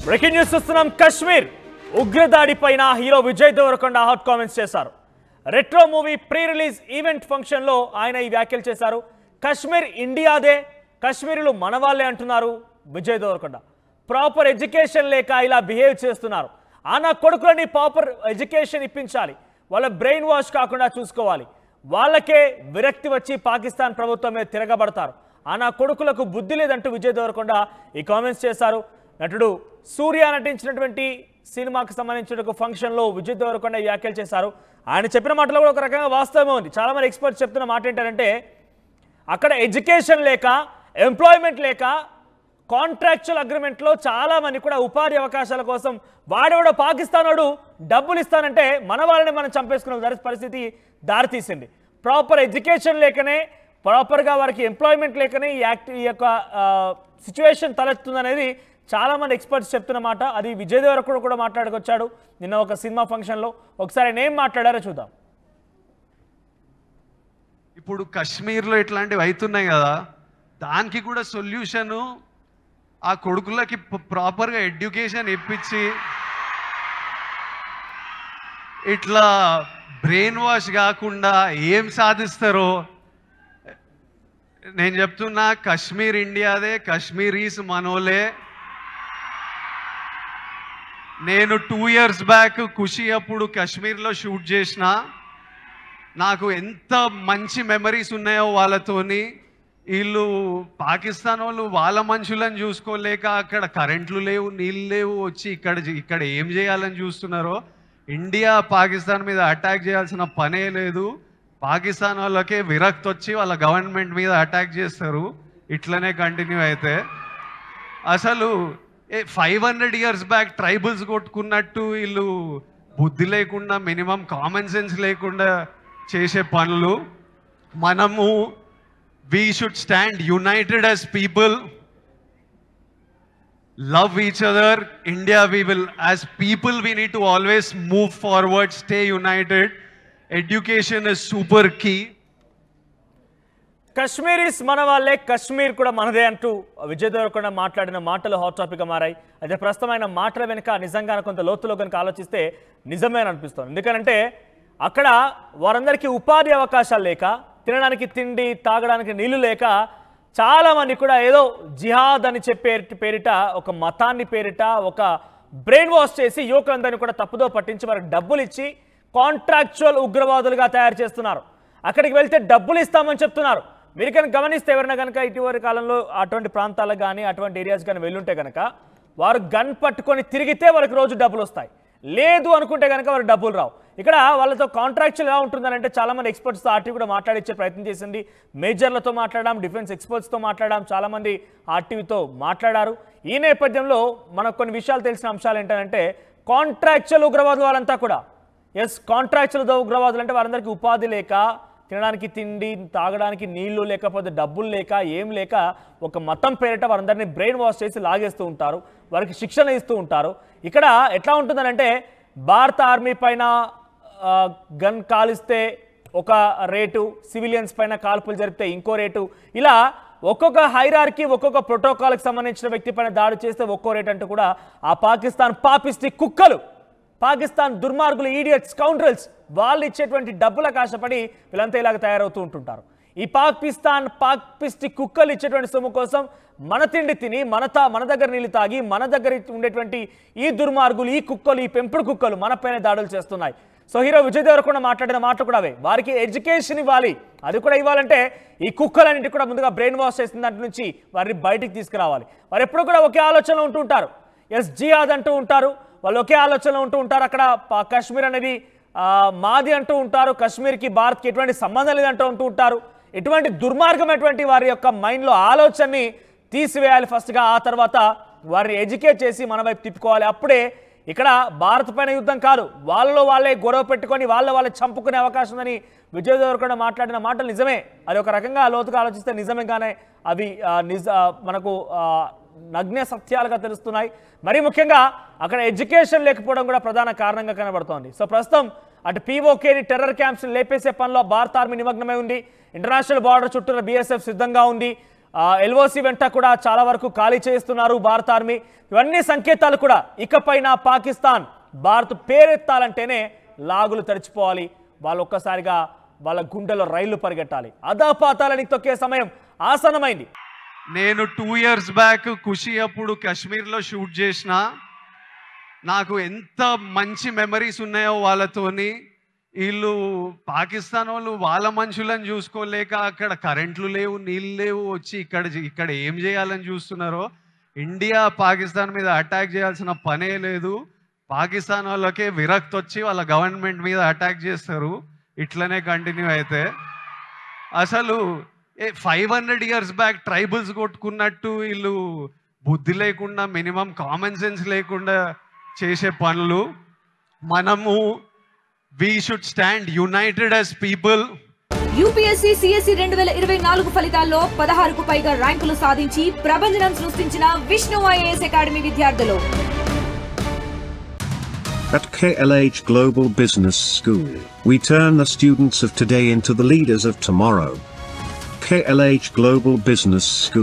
Breaking news చూస్తున్నాం. కశ్మీర్ ఉగ్రదాడిపైన hero Vijay Deverakonda hot comments చేశారు. Retro movie pre release event ఫంక్షన్లో ఆయన ఈ వ్యాఖ్యలు చేశారు. కశ్మీర్ ఇండియాదే, కశ్మీరులు మనవాళ్లే అంటున్నారు విజయ్ దేవరకొండ. ప్రాపర్ ఎడ్యుకేషన్ లేక ఇలా బిహేవ్ చేస్తున్నారు. నా కొడుకులని ప్రాపర్ ఎడ్యుకేషన్ ఇప్పించాలి, వాళ్ళ బ్రెయిన్ వాష్ కాకుండా చూసుకోవాలి. వాళ్ళకే విరక్తి వచ్చి పాకిస్తాన్ ప్రభుత్వం మీద తిరగబడతారు. నా కొడుకులకు బుద్ధి లేదంటూ విజయ్ దేవరకొండ ఈ కామెంట్స్ చేశారు. నటుడు సూర్య నటించినటువంటి సినిమాకి సంబంధించిన ఒక ఫంక్షన్లో విజయ్ దేవరకొండ వ్యాఖ్యలు చేశారు. ఆయన చెప్పిన మాటలో కూడా ఒక రకంగా వాస్తవమే ఉంది. చాలామంది ఎక్స్పర్ట్స్ చెప్తున్న మాట ఏంటంటే, అక్కడ ఎడ్యుకేషన్ లేక, ఎంప్లాయ్మెంట్ లేక, కాంట్రాక్చువల్ అగ్రిమెంట్లో చాలామంది కూడా ఉపాధి అవకాశాల కోసం వాడేవాడు పాకిస్తాన్ వాడు డబ్బులు ఇస్తానంటే మన వాళ్ళని మనం చంపేసుకున్న పరిస్థితి దారితీసింది. ప్రాపర్ ఎడ్యుకేషన్ లేకనే, ప్రాపర్గా వారికి ఎంప్లాయ్మెంట్ లేకనే ఈ యొక్క సిచ్యువేషన్ తలెత్తుందనేది చాలామంది ఎక్స్పర్ట్స్ చెప్తున్న మాట. అది విజయ్ దేవరకొండ కూడా మాట్లాడుకొచ్చాడు నిన్న ఒక సినిమా ఫంక్షన్లో. ఒకసారి ఆయన ఏం మాట్లాడారో చూద్దాం. ఇప్పుడు కశ్మీర్లో ఇట్లాంటివి అవుతున్నాయి కదా, దానికి కూడా సొల్యూషను ఆ కొడుకులకి ప్రాపర్గా ఎడ్యుకేషన్ ఇప్పించి ఇట్లా బ్రెయిన్ వాష్ కాకుండా ఏం సాధిస్తారో నేను చెప్తున్నా. కశ్మీర్ ఇండియాదే, కశ్మీరీస్ మనోలే. నేను 2 years బ్యాక్ ఖుషి అప్పుడు కశ్మీర్లో షూట్ చేసిన. నాకు ఎంత మంచి మెమరీస్ ఉన్నాయో వాళ్ళతోని. వీళ్ళు పాకిస్తాన్ వాళ్ళు వాళ్ళ మనుషులను చూసుకోలేక అక్కడ కరెంట్లు లేవు, నీళ్ళు లేవు, వచ్చి ఇక్కడ ఏం చేయాలని చూస్తున్నారో. ఇండియా పాకిస్తాన్ మీద అటాక్ చేయాల్సిన పనే లేదు. పాకిస్తాన్ వాళ్ళకే విరక్తి వచ్చి వాళ్ళ గవర్నమెంట్ మీద అటాక్ చేస్తారు. ఇట్లనే కంటిన్యూ అయితే అసలు 500 years బ్యాక్ ట్రైబల్స్ కొట్టుకున్నట్టు వీళ్ళు బుద్ధి లేకుండా, మినిమం కామన్ సెన్స్ లేకుండా చేసే పనులు. మనము we should stand united as people, love each other. India, we will, as people, we need to always move forward, stay united. Education is super key. Kashmiris మన వాళ్ళే, కశ్మీర్ కూడా మనదే అంటూ విజయ్ దేవరకొండ మాట్లాడిన మాటలు హాట్ టాపిక్గా మారాయి. అయితే ప్రస్తుతమైన మాటల వెనుక నిజంగా కొంత లోతులో కనుక ఆలోచిస్తే నిజమే అనిపిస్తుంది. ఎందుకంటే అక్కడ వారందరికీ ఉపాధి అవకాశాలు లేక, తినడానికి తిండి, తాగడానికి నీళ్లు లేక చాలామంది కూడా ఏదో జిహాద్ అని చెప్పే పేరిట, ఒక మతాన్ని పేరిట, ఒక బ్రెయిన్ వాష్ చేసి యువకులందరినీ కూడా తప్పుదో పట్టించి వారికి డబ్బులు ఇచ్చి కాంట్రాక్చువల్ ఉగ్రవాదులుగా తయారు చేస్తున్నారు. అక్కడికి వెళ్తే డబ్బులు ఇస్తామని చెప్తున్నారు. మీరు కనుక గమనిస్తే ఎవరైనా కనుక ఇటీవలి కాలంలో అటువంటి ప్రాంతాలకు కానీ అటువంటి ఏరియాస్ కానీ వెళ్ళుంటే కనుక వారు గన్ పట్టుకొని తిరిగితే వాళ్ళకి రోజు డబ్బులు వస్తాయి. లేదు అనుకుంటే కనుక వారికి డబ్బులు రావు. ఇక్కడ వాళ్ళతో కాంట్రాక్చువల్ ఎలా ఉంటుందంటే చాలామంది ఎక్స్పర్ట్స్తో ఆర్టీవీ కూడా మాట్లాడించే ప్రయత్నం చేసింది. మేజర్లతో మాట్లాడడం, డిఫెన్స్ ఎక్స్పర్ట్స్తో మాట్లాడడం, చాలామంది ఆర్టీవీతో మాట్లాడారు. ఈ నేపథ్యంలో మనకు కొన్ని విషయాలు తెలిసిన అంశాలు ఏంటంటే, కాంట్రాక్చువల్ ఉగ్రవాదులు వాళ్ళంతా కూడా, కాంట్రాక్చువల్ ఉగ్రవాదులు అంటే వారందరికీ ఉపాధి లేక, తినడానికి తిండి, తాగడానికి నీళ్లు లేకపోతే డబ్బులు లేక, ఏం లేక ఒక మతం పేరిట వారందరినీ బ్రెయిన్ వాష్ చేసి లాగేస్తూ ఉంటారు. వారికి శిక్షణ ఇస్తూ ఉంటారు. ఇక్కడ ఎట్లా ఉంటుందనంటే, భారత ఆర్మీ పైన గన్ కాలిస్తే ఒక రేటు, సివిలియన్స్ పైన కాల్పులు జరిపితే ఇంకో రేటు, ఇలా ఒక్కొక్క హైరార్కీ, ఒక్కొక్క ప్రోటోకాల్కి సంబంధించిన వ్యక్తి పైన దాడి చేస్తే ఒక్కో రేట్ అంటూ కూడా ఆ పాకిస్తాన్ పాపిస్టి కుక్కలు, పాకిస్తాన్ దుర్మార్గులు, ఈడియట్స్, కౌంట్రల్స్ వాళ్ళు ఇచ్చేటువంటి డబ్బులకు ఆశపడి వీళ్ళంతా ఇలాగ తయారవుతూ ఉంటుంటారు. ఈ పాపిస్టి కుక్కలు ఇచ్చేటువంటి సొమ్ము కోసం మన తిండి తిని, మన దగ్గర నీళ్ళు తాగి, మన దగ్గర ఉండేటువంటి ఈ దుర్మార్గులు, ఈ కుక్కలు, ఈ పెంపుడు కుక్కలు మన పైన దాడులు చేస్తున్నాయి. సో హీరో విజయ్ దేవరకొండ మాట్లాడిన మాటలు కూడా అవే. వారికి ఎడ్యుకేషన్ ఇవ్వాలి. అది కూడా ఇవ్వాలంటే ఈ కుక్కలన్నింటి కూడా ముందుగా బ్రెయిన్ వాష్ చేసిన దాంట్ నుంచి వారిని బయటికి తీసుకురావాలి. వారు ఎప్పుడు కూడా ఒకే ఆలోచనలో ఉంటూ ఉంటారు. జిహాద్ అంటూ ఉంటారు. వాళ్ళు ఒకే ఆలోచనలో ఉంటూ ఉంటారు. అక్కడ కాశ్మీర్ అనేది మాది అంటూ ఉంటారు. కశ్మీర్కి భారత్కి ఎటువంటి సంబంధం లేదంటూ ఉంటూ ఉంటారు. ఎటువంటి దుర్మార్గమైనటువంటి వారి యొక్క మైండ్లో ఆలోచనని తీసివేయాలి ఫస్ట్గా. ఆ తర్వాత వారిని ఎడ్యుకేట్ చేసి మన వైపు తిప్పుకోవాలి. అప్పుడే ఇక్కడ భారత్ పైన యుద్ధం కాదు, వాళ్ళలో వాళ్ళే గొడవ పెట్టుకొని వాళ్ళే చంపుకునే అవకాశం ఉందని విజయ్ దేవరకొండ మాట్లాడిన మాటలు నిజమే. అది ఒక రకంగా లోతుగా ఆలోచిస్తే నిజమేగానే అవి మనకు నగ్న సత్యాలుగా తెలుస్తున్నాయి. మరీ ముఖ్యంగా అక్కడ ఎడ్యుకేషన్ లేకపోవడం కూడా ప్రధాన కారణంగా కనబడుతోంది. సో ప్రస్తుతం అటు పీఓకేని టెర్రర్ క్యాంప్స్ని లేపేసే పనిలో భారత ఆర్మీ నిమగ్నమై ఉంది. ఇంటర్నేషనల్ బార్డర్ చుట్టూ బీఎస్ఎఫ్ సిద్ధంగా ఉంది. ఎల్ఓసి వెంట కూడా చాలా వరకు ఖాళీ చేస్తున్నారు భారత ఆర్మీ. ఇవన్నీ సంకేతాలు కూడా ఇకపైన పాకిస్తాన్ భారత్ పేరెత్తాలంటేనే లాగులు తెరిచిపోవాలి. వాళ్ళు ఒక్కసారిగా వాళ్ళ గుండెలో రైళ్లు పరిగెట్టాలి. అదాపాతాలని తొక్కే సమయం ఆసన్నమైంది. నేను 2 years బ్యాక్ ఖుషి అప్పుడు కాశ్మీర్లో షూట్ చేసిన. నాకు ఎంత మంచి మెమరీస్ ఉన్నాయో వాళ్ళతోని. వీళ్ళు పాకిస్తాన్ వాళ్ళు వాళ్ళ మనుషులను చూసుకోలేక అక్కడ కరెంట్లు లేవు, నీళ్ళు లేవు, వచ్చి ఇక్కడ ఏం చేయాలని చూస్తున్నారో. ఇండియా పాకిస్తాన్ మీద అటాక్ చేయాల్సిన పనే లేదు. పాకిస్తాన్ వాళ్ళకే విరక్తి వచ్చి వాళ్ళ గవర్నమెంట్ మీద అటాక్ చేస్తారు. ఇట్లనే కంటిన్యూ అయితే అసలు 500 years బ్యాక్ ట్రైబల్స్ కొట్టుకున్నట్టు వీళ్ళు బుద్ధి లేకుండా, మినిమం కామన్ సెన్స్ లేకుండా చేసే పనులు. మనము we should stand united as people. UPSC CSC 2024 ఫలితాల్లో 16కు పైగా ర్యాంకులు సాధించి ప్రభంజనం సృష్టించిన విష్ణు ఐఏఎస్ అకాడమీ విద్యార్థులు. At KLH Global Business School, we turn the students of today into the leaders of tomorrow. KLH Global Business School.